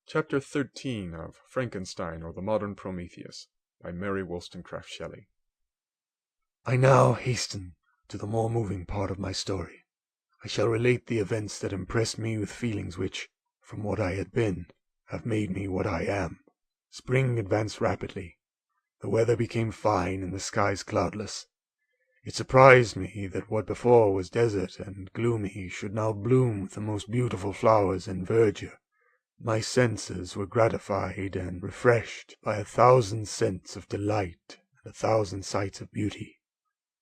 Chapter 13 of Frankenstein, or the Modern Prometheus, by Mary Wollstonecraft Shelley. I now hasten to the more moving part of my story. I shall relate the events that impressed me with feelings which, from what I had been, have made me what I am. Spring advanced rapidly. The weather became fine and the skies cloudless. It surprised me that what before was desert and gloomy should now bloom with the most beautiful flowers and verdure. My senses were gratified and refreshed by 1,000 scents of delight and 1,000 sights of beauty.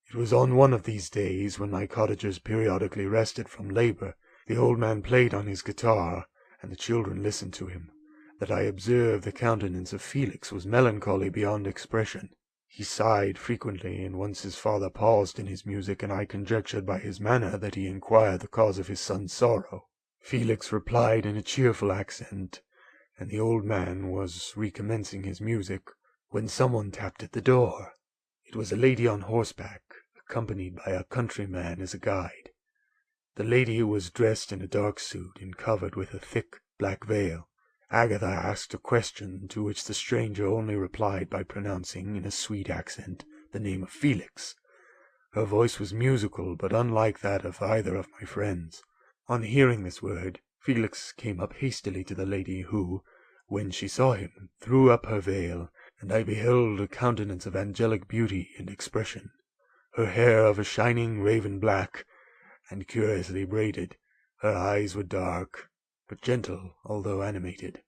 It was on one of these days, when my cottagers periodically rested from labor, the old man played on his guitar, and the children listened to him, that I observed the countenance of Felix was melancholy beyond expression. He sighed frequently, and once his father paused in his music, and I conjectured by his manner that he inquired the cause of his son's sorrow. Felix replied in a cheerful accent, and the old man was recommencing his music, when someone tapped at the door. It was a lady on horseback, accompanied by a countryman as a guide. The lady was dressed in a dark suit and covered with a thick black veil. Agatha asked a question, to which the stranger only replied by pronouncing, in a sweet accent, the name of Felix. Her voice was musical, but unlike that of either of my friends. On hearing this word, Felix came up hastily to the lady, who, when she saw him, threw up her veil, and I beheld a countenance of angelic beauty and expression. Her hair of a shining raven black, and curiously braided. Her eyes were dark, but gentle, although animated.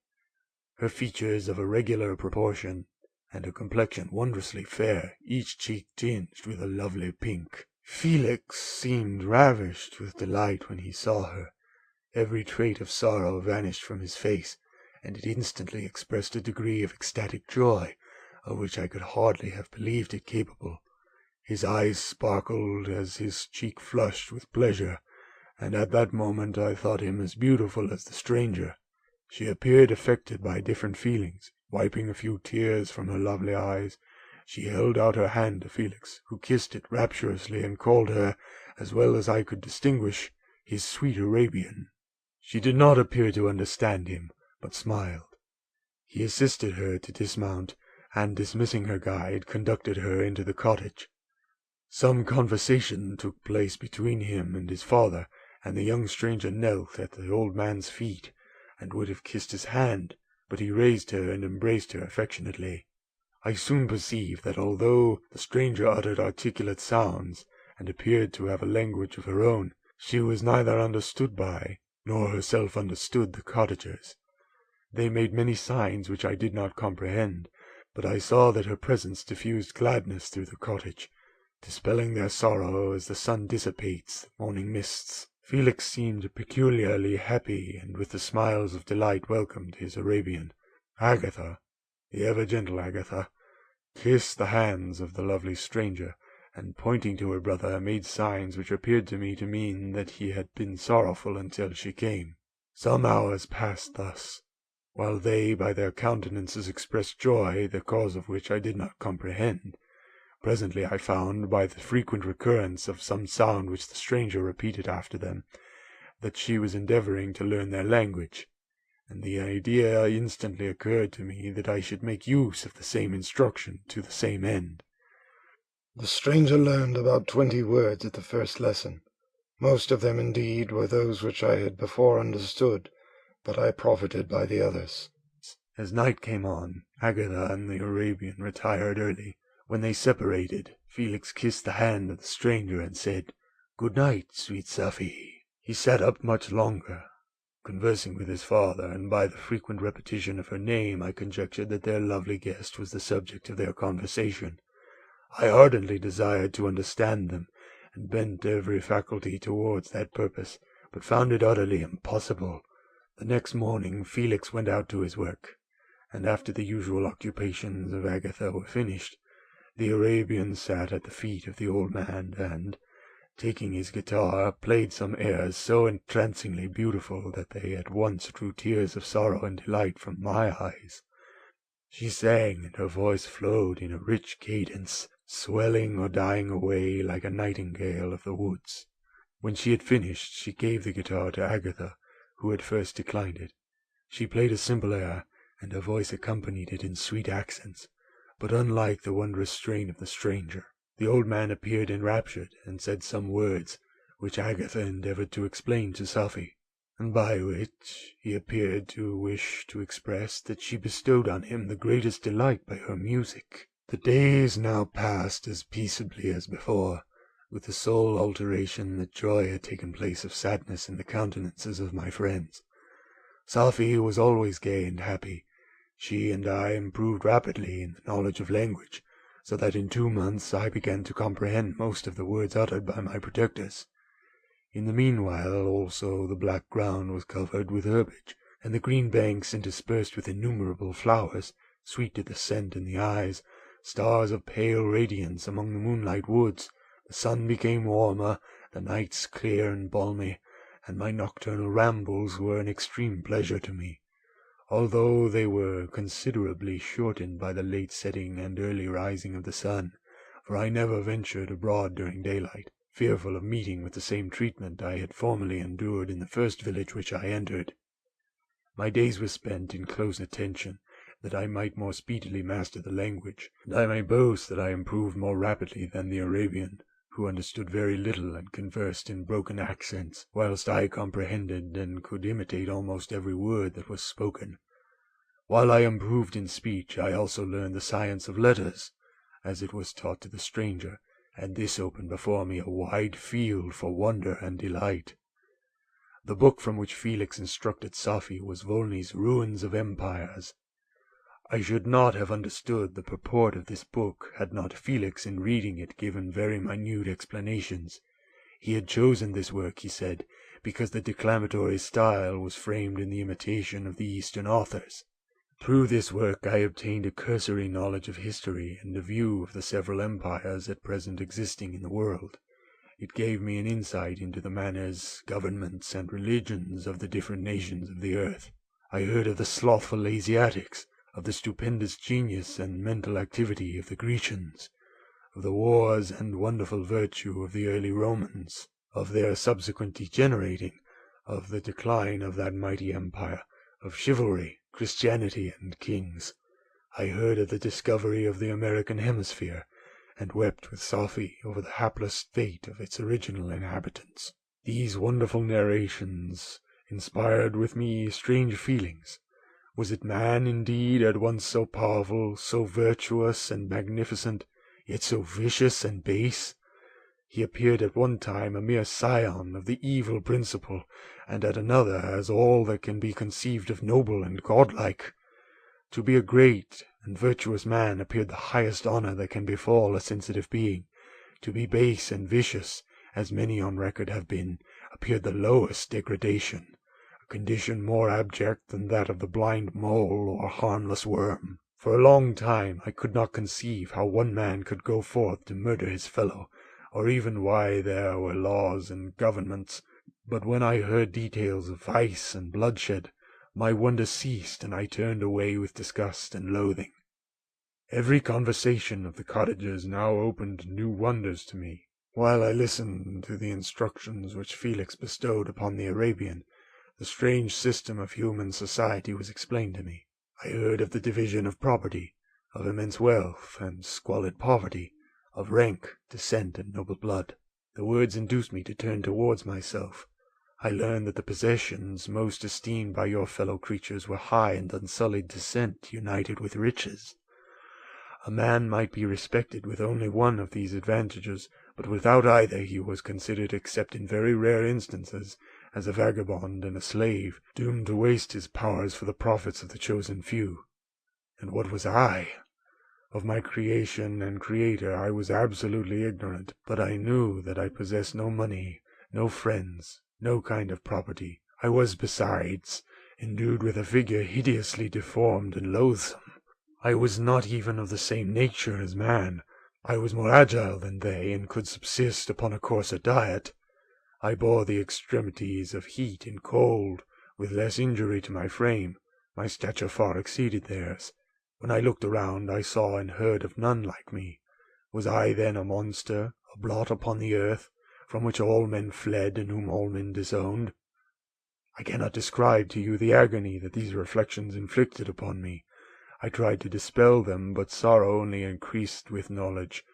Her features of a regular proportion, and her complexion wondrously fair, each cheek tinged with a lovely pink. Felix seemed ravished with delight when he saw her. Every trait of sorrow vanished from his face, and it instantly expressed a degree of ecstatic joy, of which I could hardly have believed it capable. His eyes sparkled as his cheek flushed with pleasure, and at that moment I thought him as beautiful as the stranger. She appeared affected by different feelings. Wiping a few tears from her lovely eyes, she held out her hand to Felix, who kissed it rapturously and called her, as well as I could distinguish, his sweet Arabian. She did not appear to understand him, but smiled. He assisted her to dismount, and dismissing her guide, conducted her into the cottage. Some conversation took place between him and his father, and the young stranger knelt at the old man's feet, and would have kissed his hand, but he raised her and embraced her affectionately. I soon perceived that although the stranger uttered articulate sounds, and appeared to have a language of her own, she was neither understood by, nor herself understood the cottagers. They made many signs which I did not comprehend, but I saw that her presence diffused gladness through the cottage, dispelling their sorrow as the sun dissipates the morning mists. Felix seemed peculiarly happy, and with the smiles of delight welcomed his Arabian. Agatha, the ever-gentle Agatha, kissed the hands of the lovely stranger, and pointing to her brother, made signs which appeared to me to mean that he had been sorrowful until she came. Some hours passed thus, while they by their countenances expressed joy, the cause of which I did not comprehend. Presently I found, by the frequent recurrence of some sound which the stranger repeated after them, that she was endeavoring to learn their language, and the idea instantly occurred to me that I should make use of the same instruction to the same end. The stranger learned about 20 words at the first lesson. Most of them, indeed, were those which I had before understood, but I profited by the others. As night came on, Agatha and the Arabian retired early. When they separated, Felix kissed the hand of the stranger and said, "Good night, sweet Safie." He sat up much longer, conversing with his father, and by the frequent repetition of her name I conjectured that their lovely guest was the subject of their conversation. I ardently desired to understand them, and bent every faculty towards that purpose, but found it utterly impossible. The next morning Felix went out to his work, and after the usual occupations of Agatha were finished, the Arabian sat at the feet of the old man, and, taking his guitar, played some airs so entrancingly beautiful that they at once drew tears of sorrow and delight from my eyes. She sang, and her voice flowed in a rich cadence, swelling or dying away like a nightingale of the woods. When she had finished, she gave the guitar to Agatha, who had first declined it. She played a simple air, and her voice accompanied it in sweet accents, but unlike the wondrous strain of the stranger. The old man appeared enraptured, and said some words, which Agatha endeavoured to explain to Safie, and by which he appeared to wish to express that she bestowed on him the greatest delight by her music. The days now passed as peaceably as before, with the sole alteration that joy had taken place of sadness in the countenances of my friends. Safie was always gay and happy. She and I improved rapidly in the knowledge of language, so that in 2 months I began to comprehend most of the words uttered by my protectors. In the meanwhile also the black ground was covered with herbage, and the green banks interspersed with innumerable flowers, sweet to the scent and the eyes, stars of pale radiance among the moonlight woods. The sun became warmer, the nights clear and balmy, and my nocturnal rambles were an extreme pleasure to me, although they were considerably shortened by the late setting and early rising of the sun, for I never ventured abroad during daylight, fearful of meeting with the same treatment I had formerly endured in the first village which I entered. My days were spent in close attention, that I might more speedily master the language, and I may boast that I improved more rapidly than the Arabian, who understood very little and conversed in broken accents, whilst I comprehended and could imitate almost every word that was spoken. While I improved in speech, I also learned the science of letters, as it was taught to the stranger, and this opened before me a wide field for wonder and delight. The book from which Felix instructed Safie was Volney's Ruins of Empires. I should not have understood the purport of this book had not Felix in reading it given very minute explanations. He had chosen this work, he said, because the declamatory style was framed in the imitation of the Eastern authors. Through this work I obtained a cursory knowledge of history and a view of the several empires at present existing in the world. It gave me an insight into the manners, governments, and religions of the different nations of the earth. I heard of the slothful Asiatics, of the stupendous genius and mental activity of the Grecians, of the wars and wonderful virtue of the early Romans, of their subsequent degenerating, of the decline of that mighty empire, of chivalry, Christianity, and kings. I heard of the discovery of the American hemisphere, and wept with Safie over the hapless fate of its original inhabitants. These wonderful narrations inspired with me strange feelings. Was it man, indeed, at once so powerful, so virtuous and magnificent, yet so vicious and base? He appeared at one time a mere scion of the evil principle, and at another as all that can be conceived of noble and godlike. To be a great and virtuous man appeared the highest honor that can befall a sensitive being. To be base and vicious, as many on record have been, appeared the lowest degradation, a condition more abject than that of the blind mole or harmless worm. For a long time I could not conceive how one man could go forth to murder his fellow, or even why there were laws and governments, but when I heard details of vice and bloodshed, my wonder ceased, and I turned away with disgust and loathing. Every conversation of the cottagers now opened new wonders to me. While I listened to the instructions which Felix bestowed upon the Arabian, the strange system of human society was explained to me. I heard of the division of property, of immense wealth and squalid poverty, of rank, descent, and noble blood. The words induced me to turn towards myself. I learned that the possessions most esteemed by your fellow creatures were high and unsullied descent united with riches. A man might be respected with only one of these advantages, but without either he was considered, except in very rare instances, as a vagabond and a slave, doomed to waste his powers for the profits of the chosen few. And what was I? Of my creation and creator I was absolutely ignorant, but I knew that I possessed no money, no friends, no kind of property. I was, besides, endued with a figure hideously deformed and loathsome. I was not even of the same nature as man. I was more agile than they, and could subsist upon a coarser diet. I bore the extremities of heat and cold with less injury to my frame. My stature far exceeded theirs. When I looked around, I saw and heard of none like me. Was I then a monster, a blot upon the earth, from which all men fled and whom all men disowned? I cannot describe to you the agony that these reflections inflicted upon me. I tried to dispel them, but sorrow only increased with knowledge.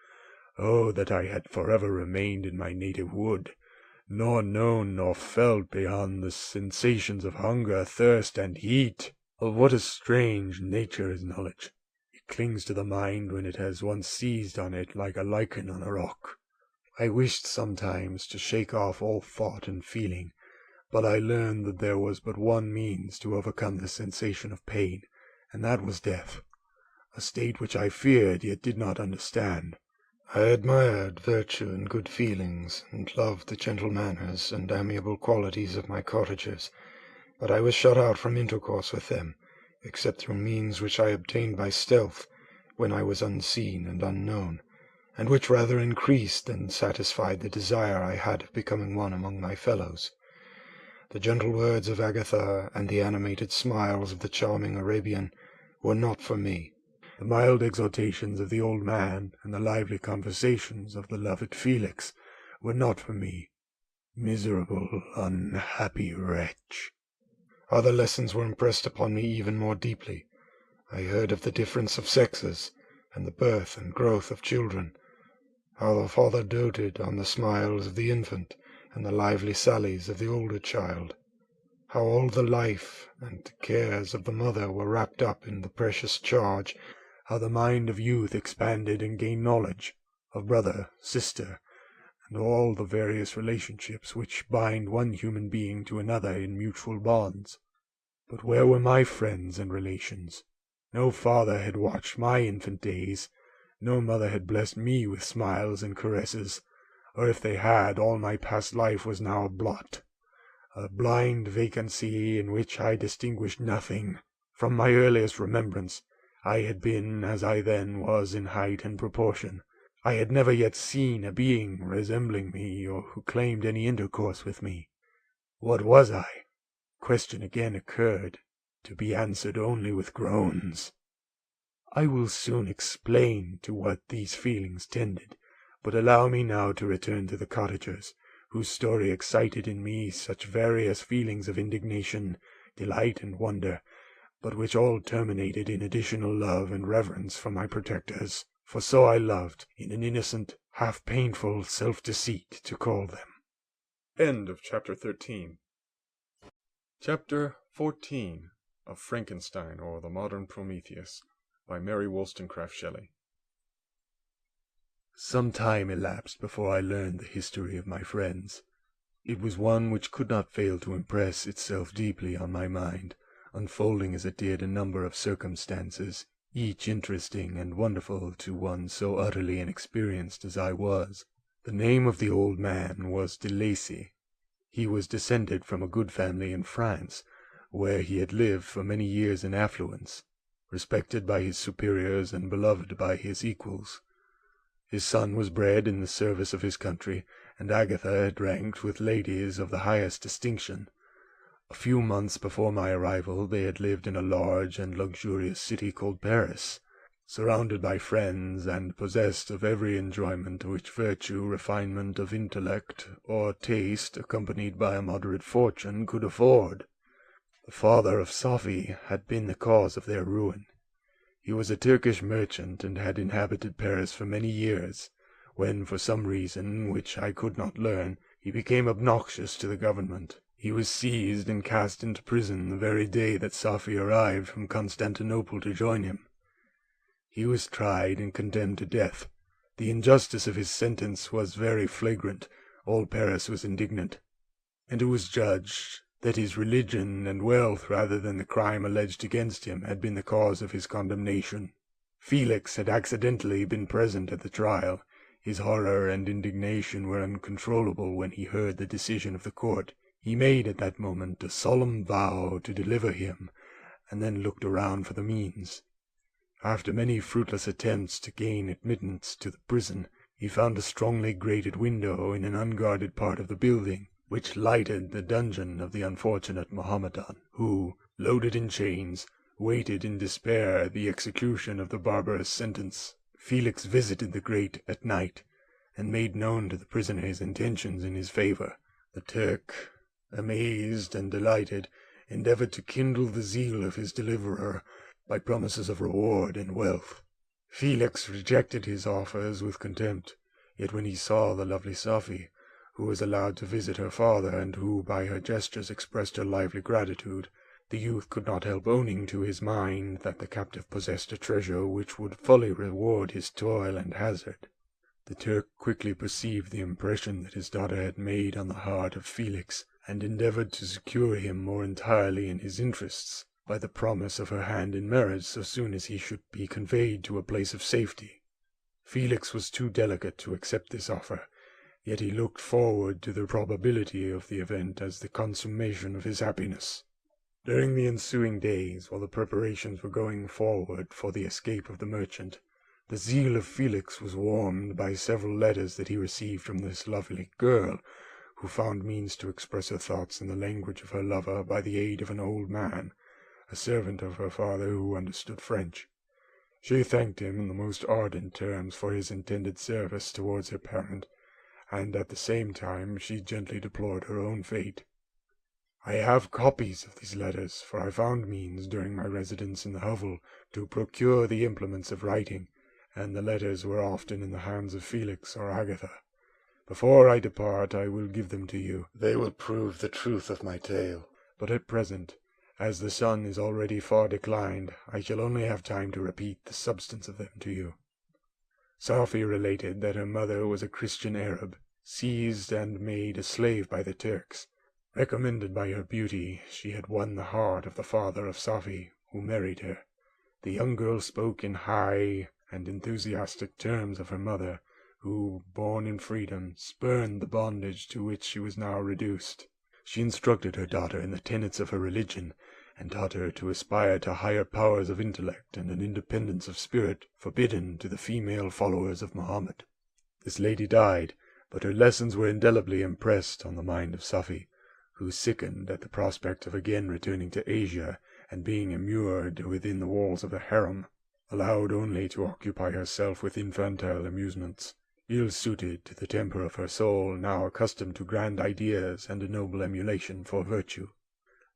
Oh, that I had forever remained in my native wood, nor known nor felt beyond the sensations of hunger, thirst, and heat! Of what a strange nature is knowledge! It clings to the mind when it has once seized on it like a lichen on a rock. I wished sometimes to shake off all thought and feeling, but I learned that there was but one means to overcome the sensation of pain, and that was death, a state which I feared yet did not understand. I admired virtue and good feelings, and loved the gentle manners and amiable qualities of my cottagers, but I was shut out from intercourse with them, except through means which I obtained by stealth, when I was unseen and unknown, and which rather increased than satisfied the desire I had of becoming one among my fellows. The gentle words of Agatha and the animated smiles of the charming Arabian were not for me. The mild exhortations of the old man and the lively conversations of the loved Felix were not for me. Miserable, unhappy wretch! Other lessons were impressed upon me even more deeply. I heard of the difference of sexes, and the birth and growth of children, how the father doted on the smiles of the infant and the lively sallies of the older child, how all the life and cares of the mother were wrapped up in the precious charge, how the mind of youth expanded and gained knowledge of brother, sister, and all the various relationships which bind one human being to another in mutual bonds. But where were my friends and relations? No father had watched my infant days, no mother had blessed me with smiles and caresses, or if they had, all my past life was now a blot, a blind vacancy in which I distinguished nothing. From my earliest remembrance, I had been as I then was in height and proportion. I had never yet seen a being resembling me, or who claimed any intercourse with me. What was I? Question again occurred, to be answered only with groans. I will soon explain to what these feelings tended, but allow me now to return to the cottagers, whose story excited in me such various feelings of indignation, delight, and wonder, but which all terminated in additional love and reverence for my protectors, for so I loved, in an innocent, half-painful self-deceit, to call them. End of Chapter 13. Chapter 14 of Frankenstein, or the Modern Prometheus, by Mary Wollstonecraft Shelley. Some time elapsed before I learned the history of my friends. It was one which could not fail to impress itself deeply on my mind, unfolding as it did a number of circumstances, each interesting and wonderful to one so utterly inexperienced as I was. The name of the old man was de Lacy. He was descended from a good family in France, where he had lived for many years in affluence, respected by his superiors and beloved by his equals. His son was bred in the service of his country, and Agatha had ranked with ladies of the highest distinction. A few months before my arrival they had lived in a large and luxurious city called Paris, surrounded by friends and possessed of every enjoyment which virtue, refinement of intellect, or taste, accompanied by a moderate fortune, could afford. The father of Safie had been the cause of their ruin. He was a Turkish merchant and had inhabited Paris for many years, when, for some reason which I could not learn, he became obnoxious to the government. He was seized and cast into prison the very day that Safie arrived from Constantinople to join him. He was tried and condemned to death. The injustice of his sentence was very flagrant. All Paris was indignant, and it was judged that his religion and wealth, rather than the crime alleged against him, had been the cause of his condemnation. Felix had accidentally been present at the trial. His horror and indignation were uncontrollable when he heard the decision of the court. He made at that moment a solemn vow to deliver him, and then looked around for the means. After many fruitless attempts to gain admittance to the prison, he found a strongly grated window in an unguarded part of the building, which lighted the dungeon of the unfortunate Mohammedan, who, loaded in chains, waited in despair the execution of the barbarous sentence. Felix visited the grate at night, and made known to the prisoner his intentions in his favor. The Turk amazed and delighted, endeavored to kindle the zeal of his deliverer by promises of reward and wealth. Felix rejected his offers with contempt, yet when he saw the lovely Safie, who was allowed to visit her father, and who by her gestures expressed her lively gratitude, the youth could not help owning to his mind that the captive possessed a treasure which would fully reward his toil and hazard. The Turk quickly perceived the impression that his daughter had made on the heart of Felix, and endeavored to secure him more entirely in his interests by the promise of her hand in marriage so soon as he should be conveyed to a place of safety. Felix was too delicate to accept this offer, yet he looked forward to the probability of the event as the consummation of his happiness. During the ensuing days, while the preparations were going forward for the escape of the merchant, the zeal of Felix was warmed by several letters that he received from this lovely girl, who found means to express her thoughts in the language of her lover by the aid of an old man, a servant of her father who understood French. She thanked him in the most ardent terms for his intended service towards her parent, and at the same time she gently deplored her own fate. I have copies of these letters, for I found means during my residence in the hovel to procure the implements of writing, and the letters were often in the hands of Felix or Agatha. Before I depart I will give them to you. They will prove the truth of my tale. But at present, as the sun is already far declined, I shall only have time to repeat the substance of them to you. Safie related that her mother was a Christian Arab, seized and made a slave by the Turks. Recommended by her beauty, she had won the heart of the father of Safie, who married her. The young girl spoke in high and enthusiastic terms of her mother, who, born in freedom, spurned the bondage to which she was now reduced. She instructed her daughter in the tenets of her religion, and taught her to aspire to higher powers of intellect and an independence of spirit forbidden to the female followers of Mohammed. This lady died, but her lessons were indelibly impressed on the mind of Safie, who sickened at the prospect of again returning to Asia and being immured within the walls of the harem, allowed only to occupy herself with infantile amusements, ill-suited to the temper of her soul, now accustomed to grand ideas and a noble emulation for virtue.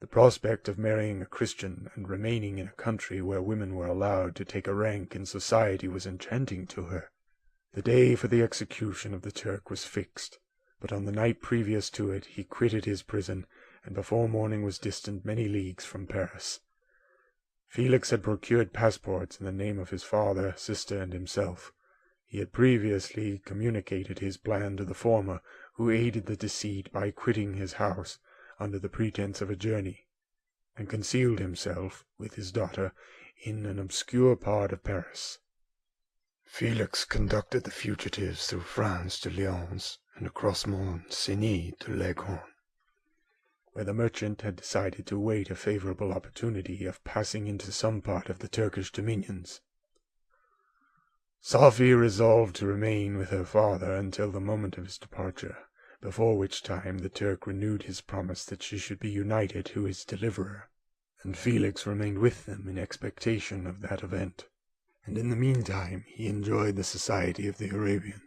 The prospect of marrying a Christian and remaining in a country where women were allowed to take a rank in society was enchanting to her. The day for the execution of the Turk was fixed, but on the night previous to it he quitted his prison, and before morning was distant many leagues from Paris. Felix had procured passports in the name of his father, sister, and himself. He had previously communicated his plan to the former, who aided the deceit by quitting his house under the pretence of a journey, and concealed himself, with his daughter, in an obscure part of Paris. Felix conducted the fugitives through France to Lyons, and across Mont-Cenis to Leghorn, where the merchant had decided to wait a favorable opportunity of passing into some part of the Turkish dominions. Safie resolved to remain with her father until the moment of his departure, before which time the Turk renewed his promise that she should be united to his deliverer, and Felix remained with them in expectation of that event. And in the meantime he enjoyed the society of the Arabian,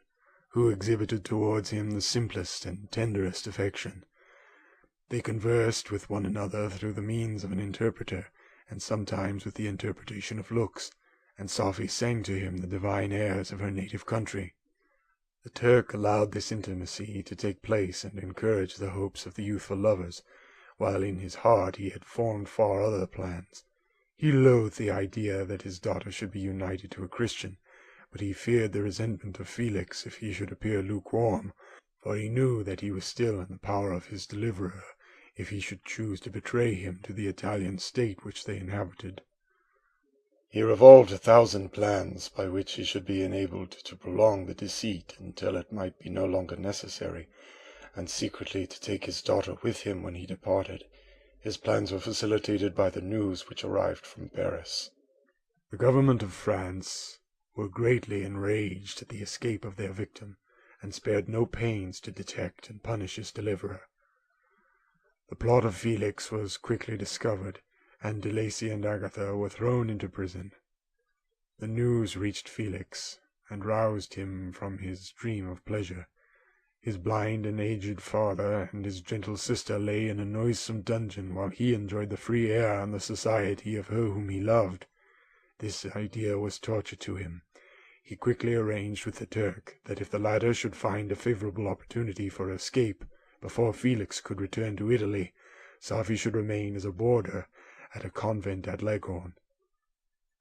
who exhibited towards him the simplest and tenderest affection. They conversed with one another through the means of an interpreter, and sometimes with the interpretation of looks, and Safie sang to him the divine airs of her native country. The Turk allowed this intimacy to take place and encouraged the hopes of the youthful lovers, while in his heart he had formed far other plans. He loathed the idea that his daughter should be united to a Christian, but he feared the resentment of Felix if he should appear lukewarm, for he knew that he was still in the power of his deliverer, if he should choose to betray him to the Italian state which they inhabited. He revolved 1,000 plans by which he should be enabled to prolong the deceit until it might be no longer necessary, and secretly to take his daughter with him when he departed. His plans were facilitated by the news which arrived from Paris. The government of France were greatly enraged at the escape of their victim, and spared no pains to detect and punish his deliverer. The plot of Felix was quickly discovered, and De Lacy and Agatha were thrown into prison. The news reached Felix, and roused him from his dream of pleasure. His blind and aged father and his gentle sister lay in a noisome dungeon, while he enjoyed the free air and the society of her whom he loved. This idea was torture to him. He quickly arranged with the Turk that if the latter should find a favorable opportunity for escape before Felix could return to Italy, Safie should remain as a boarder at a convent at Leghorn.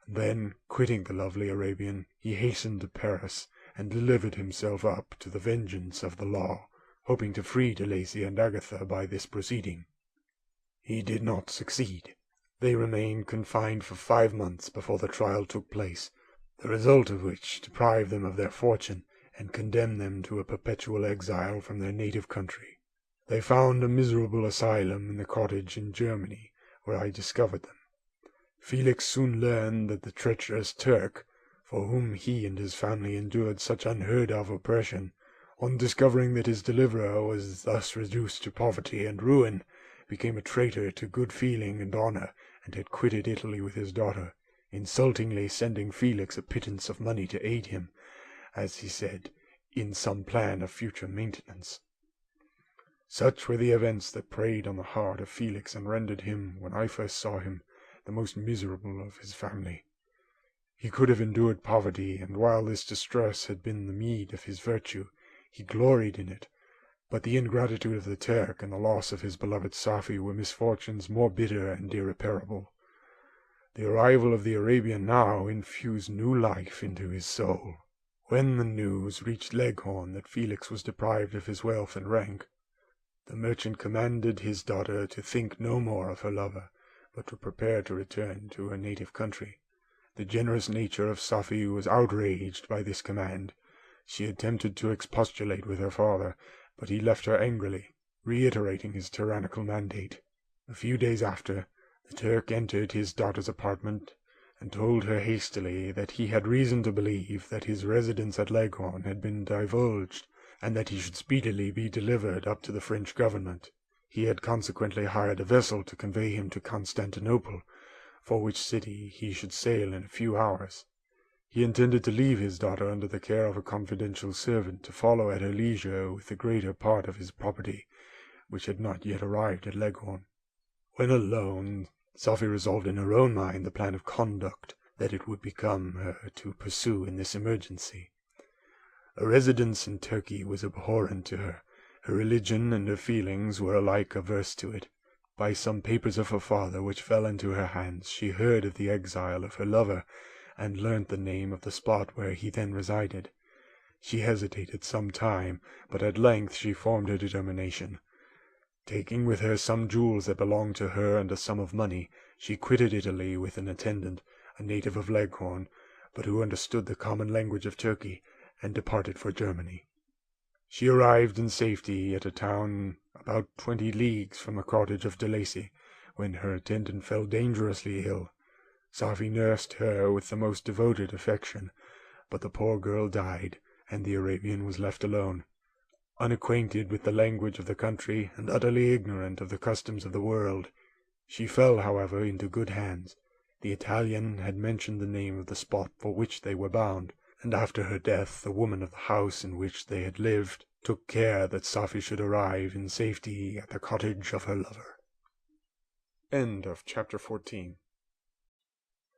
Then, quitting the lovely Arabian, he hastened to Paris, and delivered himself up to the vengeance of the law, hoping to free de Lacy and Agatha by this proceeding. He did not succeed. They remained confined for 5 months before the trial took place, the result of which deprived them of their fortune, and condemned them to a perpetual exile from their native country. They found a miserable asylum in the cottage in Germany, where I discovered them. Felix soon learned that the treacherous Turk, for whom he and his family endured such unheard-of oppression, on discovering that his deliverer was thus reduced to poverty and ruin, became a traitor to good feeling and honour, and had quitted Italy with his daughter, insultingly sending Felix a pittance of money to aid him, as he said, in some plan of future maintenance. Such were the events that preyed on the heart of Felix and rendered him, when I first saw him, the most miserable of his family. He could have endured poverty, and while this distress had been the meed of his virtue, he gloried in it, but the ingratitude of the Turk and the loss of his beloved Safie were misfortunes more bitter and irreparable. The arrival of the Arabian now infused new life into his soul. When the news reached Leghorn that Felix was deprived of his wealth and rank, the merchant commanded his daughter to think no more of her lover, but to prepare to return to her native country. The generous nature of Safie was outraged by this command. She attempted to expostulate with her father, but he left her angrily, reiterating his tyrannical mandate. A few days after, the Turk entered his daughter's apartment, and told her hastily that he had reason to believe that his residence at Leghorn had been divulged, and that he should speedily be delivered up to the French government. He had consequently hired a vessel to convey him to Constantinople, for which city he should sail in a few hours. He intended to leave his daughter under the care of a confidential servant, to follow at her leisure with the greater part of his property, which had not yet arrived at Leghorn. When alone, Safie resolved in her own mind the plan of conduct that it would become her to pursue in this emergency. A residence in Turkey was abhorrent to her. Her religion and her feelings were alike averse to it. By some papers of her father which fell into her hands, she heard of the exile of her lover, and learnt the name of the spot where he then resided. She hesitated some time, but at length she formed her determination. Taking with her some jewels that belonged to her and a sum of money, she quitted Italy with an attendant, a native of Leghorn, but who understood the common language of Turkey, and departed for Germany. She arrived in safety at a town about 20 leagues from the cottage of de Lacy, when her attendant fell dangerously ill. Safie nursed her with the most devoted affection, but the poor girl died, and the Arabian was left alone. Unacquainted with the language of the country, and utterly ignorant of the customs of the world, she fell, however, into good hands. The Italian had mentioned the name of the spot for which they were bound, and after her death the woman of the house in which they had lived took care that Safie should arrive in safety at the cottage of her lover. End of Chapter 14.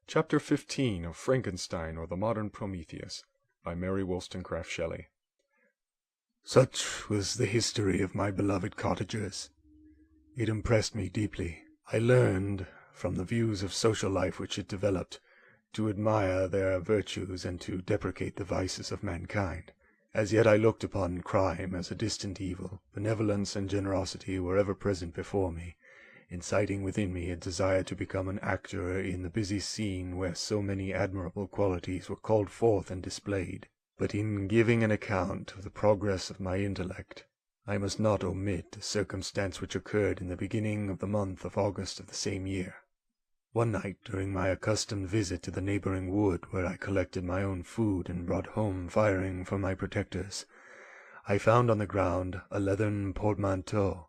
Chapter 15 of Frankenstein, or the Modern Prometheus, by Mary Wollstonecraft Shelley. Such was the history of my beloved cottagers. It impressed me deeply. I learned, from the views of social life which it developed, to admire their virtues and to deprecate the vices of mankind. As yet I looked upon crime as a distant evil. Benevolence and generosity were ever present before me, inciting within me a desire to become an actor in the busy scene where so many admirable qualities were called forth and displayed. But in giving an account of the progress of my intellect, I must not omit a circumstance which occurred in the beginning of the month of August of the same year. One night, during my accustomed visit to the neighboring wood, where I collected my own food and brought home firing for my protectors, I found on the ground a leathern portmanteau,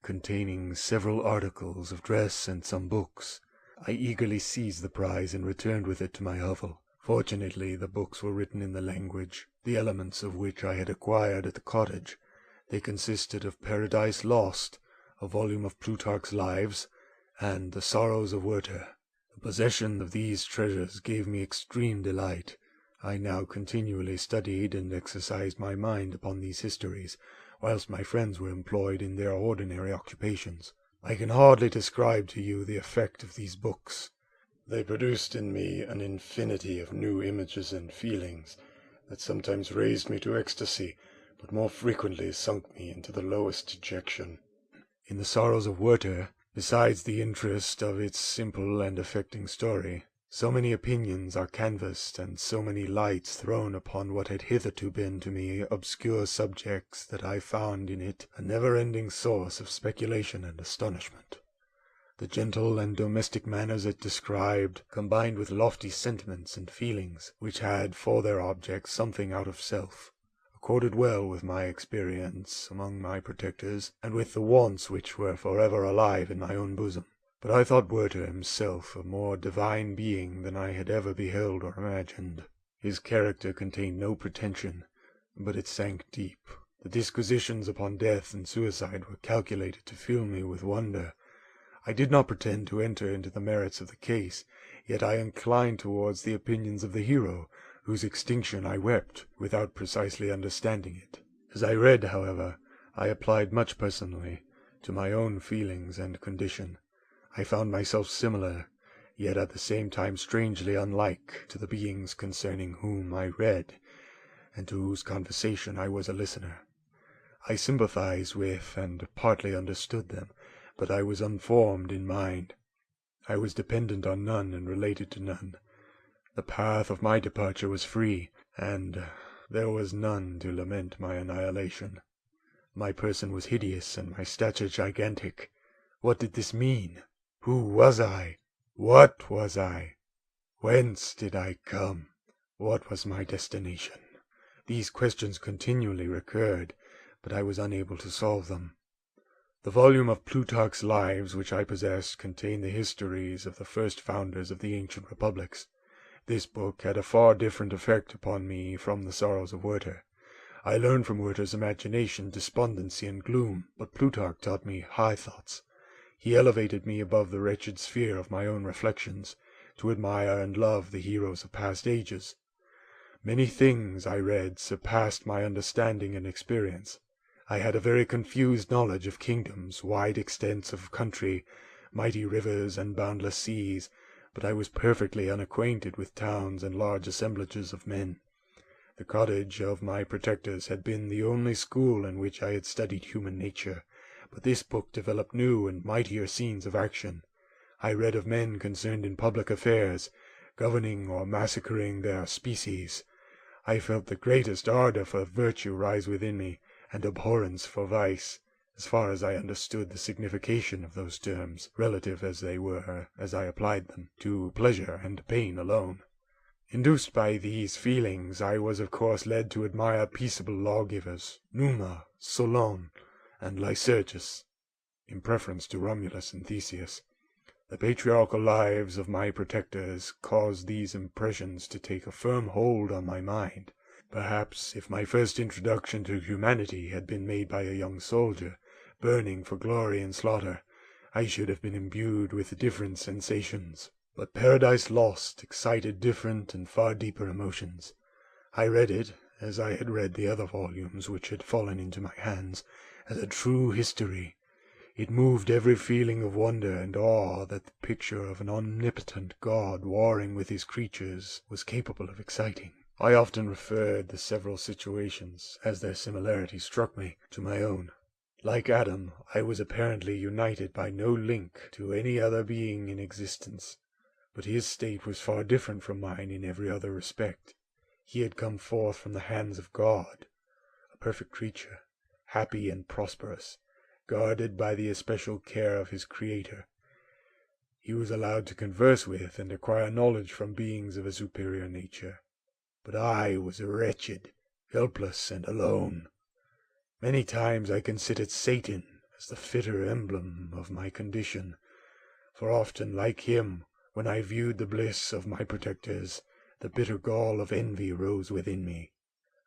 containing several articles of dress and some books. I eagerly seized the prize and returned with it to my hovel. Fortunately, the books were written in the language, the elements of which I had acquired at the cottage, They consisted of Paradise Lost, a volume of Plutarch's Lives, and The Sorrows of Werther. The possession of these treasures gave me extreme delight. I now continually studied and exercised my mind upon these histories, whilst my friends were employed in their ordinary occupations. I can hardly describe to you the effect of these books. They produced in me an infinity of new images and feelings that sometimes raised me to ecstasy, but more frequently sunk me into the lowest dejection. In The Sorrows of Werther, besides the interest of its simple and affecting story, so many opinions are canvassed and so many lights thrown upon what had hitherto been to me obscure subjects that I found in it a never-ending source of speculation and astonishment. The gentle and domestic manners it described, combined with lofty sentiments and feelings, which had for their object something out of self, accorded well with my experience among my protectors, and with the wants which were forever alive in my own bosom. But I thought Werther himself a more divine being than I had ever beheld or imagined. His character contained no pretension, but it sank deep. The disquisitions upon death and suicide were calculated to fill me with wonder. I did not pretend to enter into the merits of the case, yet I inclined towards the opinions of the hero, whose extinction I wept, without precisely understanding it. As I read, however, I applied much personally to my own feelings and condition. I found myself similar, yet at the same time strangely unlike, to the beings concerning whom I read, and to whose conversation I was a listener. I sympathized with and partly understood them, but I was unformed in mind. I was dependent on none and related to none. The path of my departure was free, and there was none to lament my annihilation. My person was hideous and my stature gigantic. What did this mean? Who was I? What was I? Whence did I come? What was my destination? These questions continually recurred, but I was unable to solve them. The volume of Plutarch's Lives which I possessed contained the histories of the first founders of the ancient republics. This book had a far different effect upon me from The Sorrows of Werther. I learned from Werther's imagination despondency and gloom, but Plutarch taught me high thoughts. He elevated me above the wretched sphere of my own reflections, to admire and love the heroes of past ages. Many things, I read, surpassed my understanding and experience. I had a very confused knowledge of kingdoms, wide extents of country, mighty rivers, and boundless seas, but I was perfectly unacquainted with towns and large assemblages of men. The cottage of my protectors had been the only school in which I had studied human nature, but this book developed new and mightier scenes of action. I read of men concerned in public affairs, governing or massacring their species. I felt the greatest ardor for virtue rise within me, and abhorrence for vice, as far as I understood the signification of those terms, relative as they were, as I applied them, to pleasure and pain alone. Induced by these feelings, I was of course led to admire peaceable lawgivers, Numa, Solon, and Lycurgus, in preference to Romulus and Theseus. The patriarchal lives of my protectors caused these impressions to take a firm hold on my mind. Perhaps, if my first introduction to humanity had been made by a young soldier, burning for glory and slaughter, I should have been imbued with different sensations. But Paradise Lost excited different and far deeper emotions. I read it, as I had read the other volumes which had fallen into my hands, as a true history. It moved every feeling of wonder and awe that the picture of an omnipotent God warring with his creatures was capable of exciting. I often referred the several situations, as their similarity struck me, to my own. Like Adam, I was apparently united by no link to any other being in existence, but his state was far different from mine in every other respect. He had come forth from the hands of God, a perfect creature, happy and prosperous, guarded by the especial care of his Creator. He was allowed to converse with and acquire knowledge from beings of a superior nature. But I was wretched, helpless, and alone. Many times I considered Satan as the fitter emblem of my condition, for often, like him, when I viewed the bliss of my protectors, the bitter gall of envy rose within me.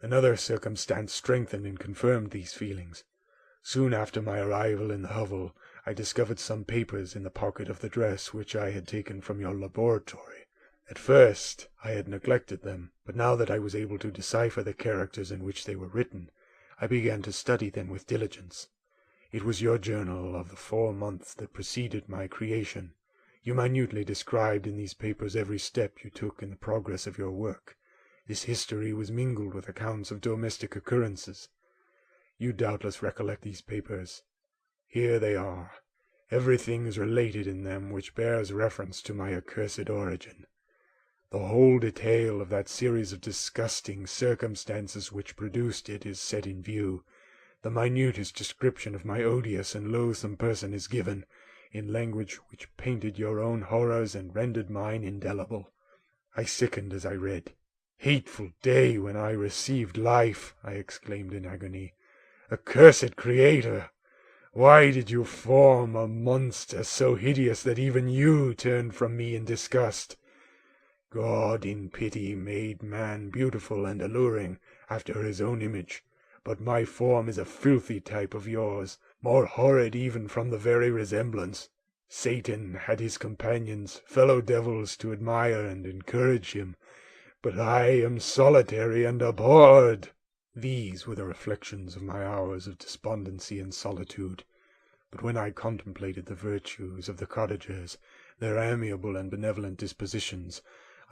Another circumstance strengthened and confirmed these feelings. Soon after my arrival in the hovel, I discovered some papers in the pocket of the dress which I had taken from your laboratory. At first I had neglected them, but now that I was able to decipher the characters in which they were written, I began to study them with diligence. It was your journal of the 4 months that preceded my creation. You minutely described in these papers every step you took in the progress of your work. This history was mingled with accounts of domestic occurrences. You doubtless recollect these papers. Here they are. Everything is related in them which bears reference to my accursed origin. The whole detail of that series of disgusting circumstances which produced it is set in view. The minutest description of my odious and loathsome person is given, in language which painted your own horrors and rendered mine indelible. I sickened as I read. "Hateful day when I received life!" I exclaimed in agony. "Accursed Creator! Why did you form a monster so hideous that even you turned from me in disgust? God in pity made man beautiful and alluring after his own image, but my form is a filthy type of yours, more horrid even from the very resemblance. Satan had his companions, fellow devils, to admire and encourage him, but I am solitary and abhorred." These were the reflections of my hours of despondency and solitude. But when I contemplated the virtues of the cottagers, their amiable and benevolent dispositions,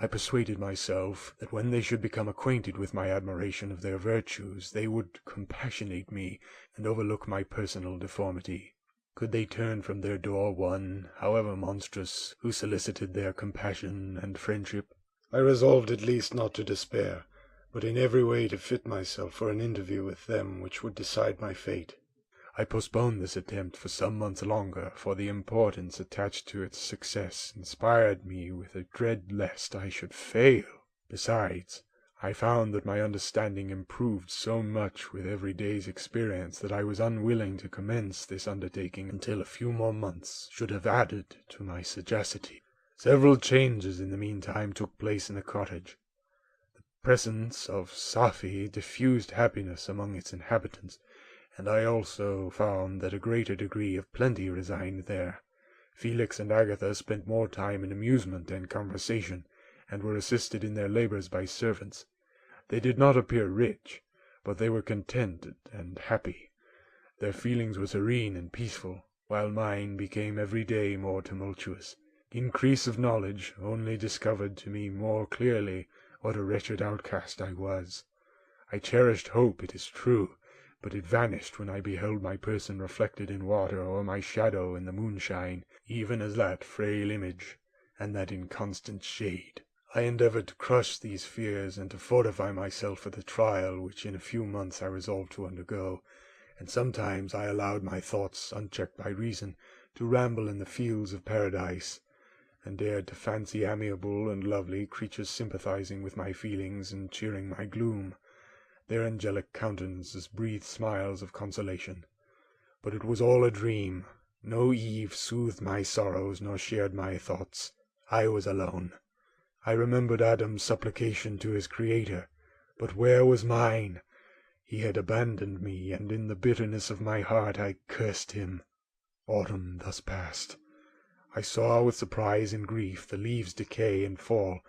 I persuaded myself that when they should become acquainted with my admiration of their virtues, they would compassionate me and overlook my personal deformity. Could they turn from their door one, however monstrous, who solicited their compassion and friendship? I resolved at least not to despair, but in every way to fit myself for an interview with them which would decide my fate. I postponed this attempt for some months longer, for the importance attached to its success inspired me with a dread lest I should fail. Besides, I found that my understanding improved so much with every day's experience that I was unwilling to commence this undertaking until a few more months should have added to my sagacity. Several changes in the meantime took place in the cottage. The presence of Safie diffused happiness among its inhabitants, and I also found that a greater degree of plenty resigned there. Felix and Agatha spent more time in amusement and conversation, and were assisted in their labors by servants. They did not appear rich, but they were contented and happy. Their feelings were serene and peaceful, while mine became every day more tumultuous. Increase of knowledge only discovered to me more clearly what a wretched outcast I was. I cherished hope, it is true, but it vanished when I beheld my person reflected in water or my shadow in the moonshine, even as that frail image, and that inconstant shade. I endeavored to crush these fears and to fortify myself for the trial which in a few months I resolved to undergo, and sometimes I allowed my thoughts, unchecked by reason, to ramble in the fields of paradise, and dared to fancy amiable and lovely creatures sympathizing with my feelings and cheering my gloom. Their angelic countenances breathed smiles of consolation. But it was all a dream. No Eve soothed my sorrows nor shared my thoughts. I was alone. I remembered Adam's supplication to his Creator, but where was mine? He had abandoned me, and in the bitterness of my heart I cursed him. Autumn thus passed. I saw with surprise and grief the leaves decay and fall,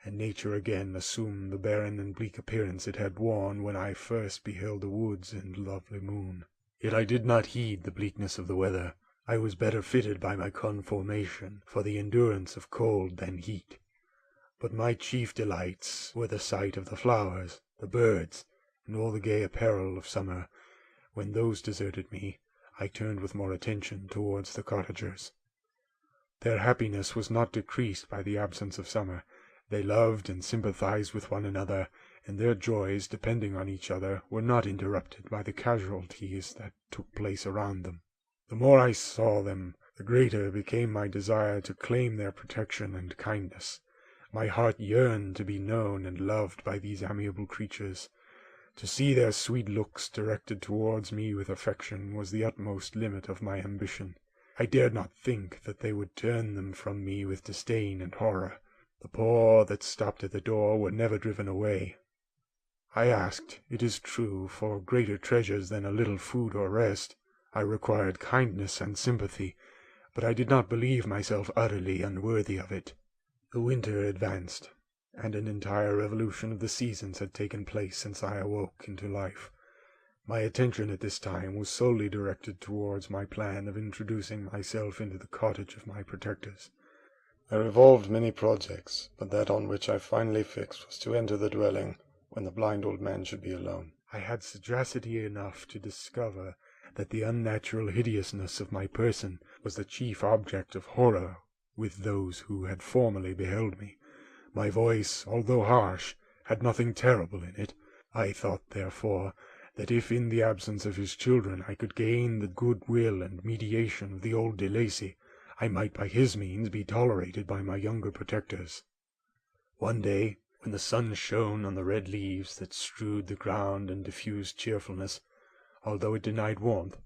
and nature again assumed the barren and bleak appearance it had worn when I first beheld the woods and lovely moon. Yet I did not heed the bleakness of the weather. I was better fitted by my conformation for the endurance of cold than heat. But my chief delights were the sight of the flowers, the birds, and all the gay apparel of summer. When those deserted me, I turned with more attention towards the cottagers. Their happiness was not decreased by the absence of summer. They loved and sympathized with one another, and their joys, depending on each other, were not interrupted by the casualties that took place around them. The more I saw them, the greater became my desire to claim their protection and kindness. My heart yearned to be known and loved by these amiable creatures. To see their sweet looks directed towards me with affection was the utmost limit of my ambition. I dared not think that they would turn them from me with disdain and horror. The poor that stopped at the door were never driven away. I asked, it is true, for greater treasures than a little food or rest. I required kindness and sympathy, but I did not believe myself utterly unworthy of it. The winter advanced, and an entire revolution of the seasons had taken place since I awoke into life. My attention at this time was solely directed towards my plan of introducing myself into the cottage of my protectors. I revolved many projects, but that on which I finally fixed was to enter the dwelling when the blind old man should be alone. I had sagacity enough to discover that the unnatural hideousness of my person was the chief object of horror with those who had formerly beheld me. My voice, although harsh, had nothing terrible in it. I thought, therefore, that if in the absence of his children I could gain the good will and mediation of the old de Lacy, I might by his means be tolerated by my younger protectors. One day, when the sun shone on the red leaves that strewed the ground and diffused cheerfulness, although it denied warmth,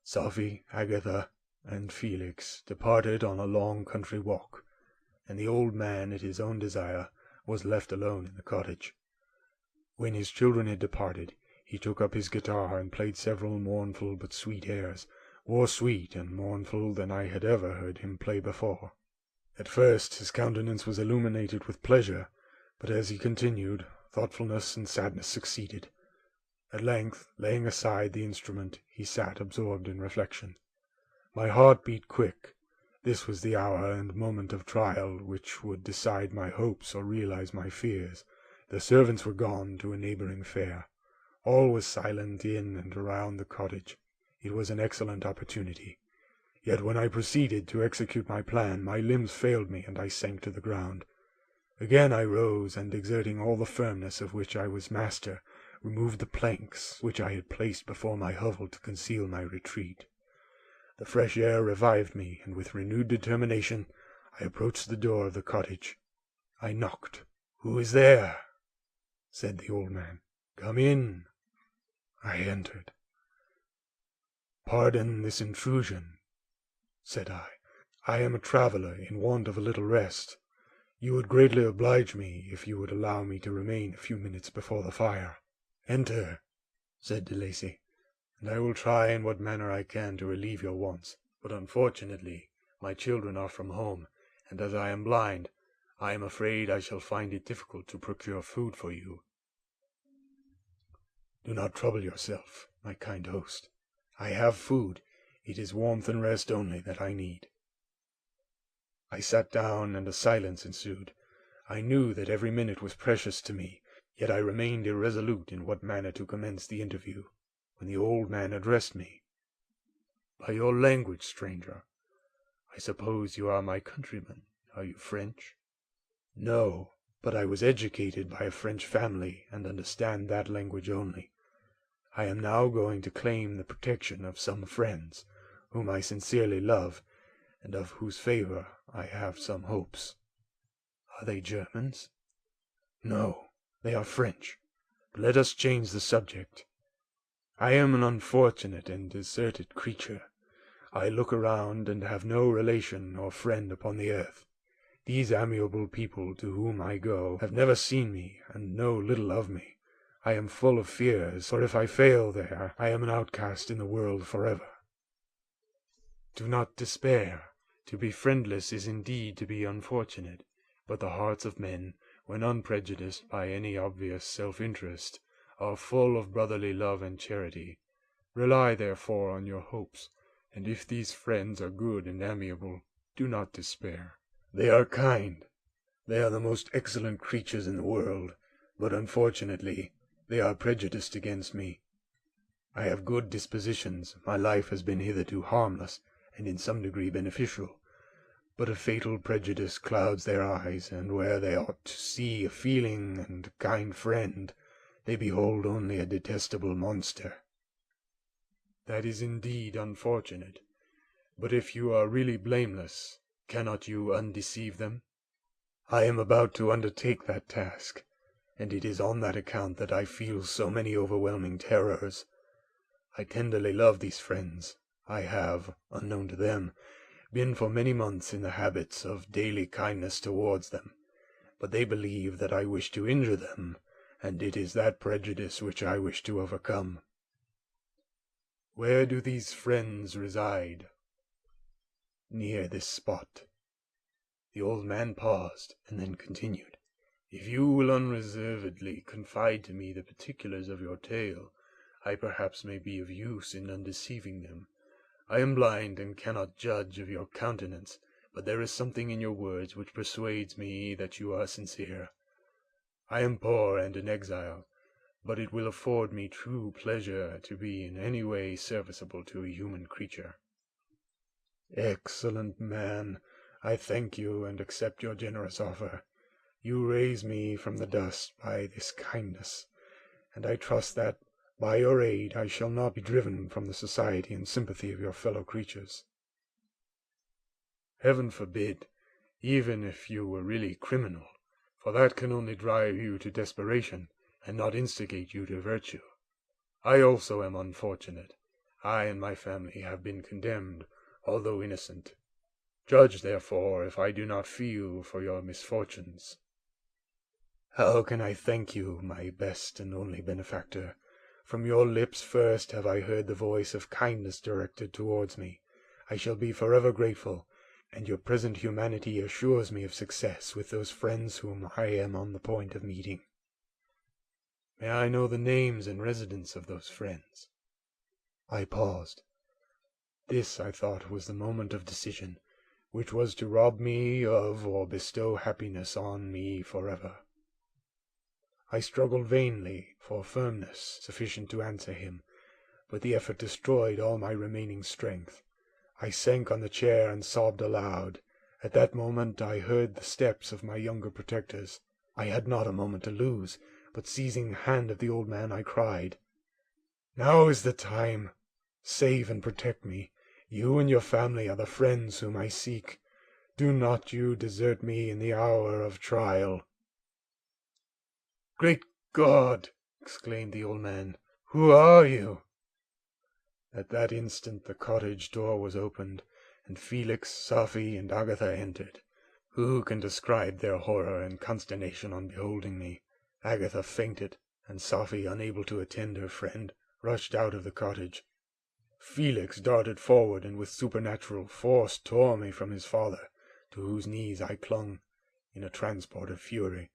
Safie, Agatha, and Felix departed on a long country walk, and the old man, at his own desire, was left alone in the cottage. When his children had departed, he took up his guitar and played several mournful but sweet airs, more sweet and mournful than I had ever heard him play before. At first his countenance was illuminated with pleasure, but as he continued, thoughtfulness and sadness succeeded. At length, laying aside the instrument, he sat absorbed in reflection. My heart beat quick. This was the hour and moment of trial which would decide my hopes or realize my fears. The servants were gone to a neighboring fair. All was silent in and around the cottage. It was an excellent opportunity. Yet when I proceeded to execute my plan, my limbs failed me, and I sank to the ground. Again I rose, and exerting all the firmness of which I was master, removed the planks which I had placed before my hovel to conceal my retreat. The fresh air revived me, and with renewed determination I approached the door of the cottage. I knocked. "Who is there?" said the old man. "Come in." I entered. "Pardon this intrusion," said I. "I am a traveller in want of a little rest. You would greatly oblige me if you would allow me to remain a few minutes before the fire." "Enter," said de Lacy, "and I will try in what manner I can to relieve your wants. But unfortunately my children are from home, and as I am blind, I am afraid I shall find it difficult to procure food for you." "Do not trouble yourself, my kind host. I have food. It is warmth and rest only that I need." I sat down, and a silence ensued. I knew that every minute was precious to me, yet I remained irresolute in what manner to commence the interview, when the old man addressed me. "By your language, stranger, I suppose you are my countryman. Are you French?" "No, but I was educated by a French family, and understand that language only. I am now going to claim the protection of some friends, whom I sincerely love, and of whose favor I have some hopes." "Are they Germans?" "No, they are French. But let us change the subject. I am an unfortunate and deserted creature. I look around and have no relation or friend upon the earth. These amiable people to whom I go have never seen me and know little of me. I am full of fears, for if I fail there, I am an outcast in the world forever." "Do not despair. To be friendless is indeed to be unfortunate, but the hearts of men, when unprejudiced by any obvious self-interest, are full of brotherly love and charity. Rely therefore on your hopes, and if these friends are good and amiable, do not despair." "They are kind. They are the most excellent creatures in the world, but unfortunately they are prejudiced against me. I have good dispositions, my life has been hitherto harmless, and in some degree beneficial, but a fatal prejudice clouds their eyes, and where they ought to see a feeling and a kind friend, they behold only a detestable monster." "That is indeed unfortunate, but if you are really blameless, cannot you undeceive them?" "I am about to undertake that task, and it is on that account that I feel so many overwhelming terrors. I tenderly love these friends. I have, unknown to them, been for many months in the habits of daily kindness towards them, but they believe that I wish to injure them, and it is that prejudice which I wish to overcome. Where do these friends reside? Near this spot. The old man paused, and then continued. If you will unreservedly confide to me the particulars of your tale, I perhaps may be of use in undeceiving them. I am blind and cannot judge of your countenance, but there is something in your words which persuades me that you are sincere. I am poor and an exile, but it will afford me true pleasure to be in any way serviceable to a human creature. Excellent man, I thank you and accept your generous offer. You raise me from the dust by this kindness, and I trust that, by your aid, I shall not be driven from the society and sympathy of your fellow creatures. Heaven forbid, even if you were really criminal, for that can only drive you to desperation, and not instigate you to virtue. I also am unfortunate. I and my family have been condemned, although innocent. Judge, therefore, if I do not feel for your misfortunes. How can I thank you, my best and only benefactor? From your lips first have I heard the voice of kindness directed towards me. I shall be forever grateful, and your present humanity assures me of success with those friends whom I am on the point of meeting. May I know the names and residence of those friends? I paused. This, I thought, was the moment of decision, which was to rob me of or bestow happiness on me forever. I struggled vainly for firmness sufficient to answer him, but the effort destroyed all my remaining strength. I sank on the chair and sobbed aloud. At that moment I heard the steps of my younger protectors. I had not a moment to lose, but seizing the hand of the old man, I cried, "Now is the time. Save and protect me. You and your family are the friends whom I seek. Do not you desert me in the hour of trial." "Great God!" exclaimed the old man. "Who are you?" At that instant the cottage door was opened, and Felix, Safie, and Agatha entered. Who can describe their horror and consternation on beholding me? Agatha fainted, and Safie, unable to attend her friend, rushed out of the cottage. Felix darted forward, and with supernatural force tore me from his father, to whose knees I clung, in a transport of fury.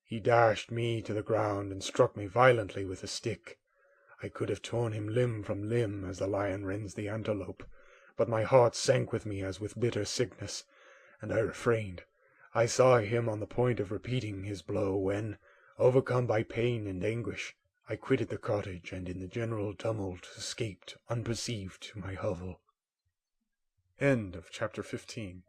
He dashed me to the ground and struck me violently with a stick. I could have torn him limb from limb as the lion rends the antelope, but my heart sank with me as with bitter sickness, and I refrained. I saw him on the point of repeating his blow when, overcome by pain and anguish, I quitted the cottage and in the general tumult escaped unperceived to my hovel. End of chapter 15.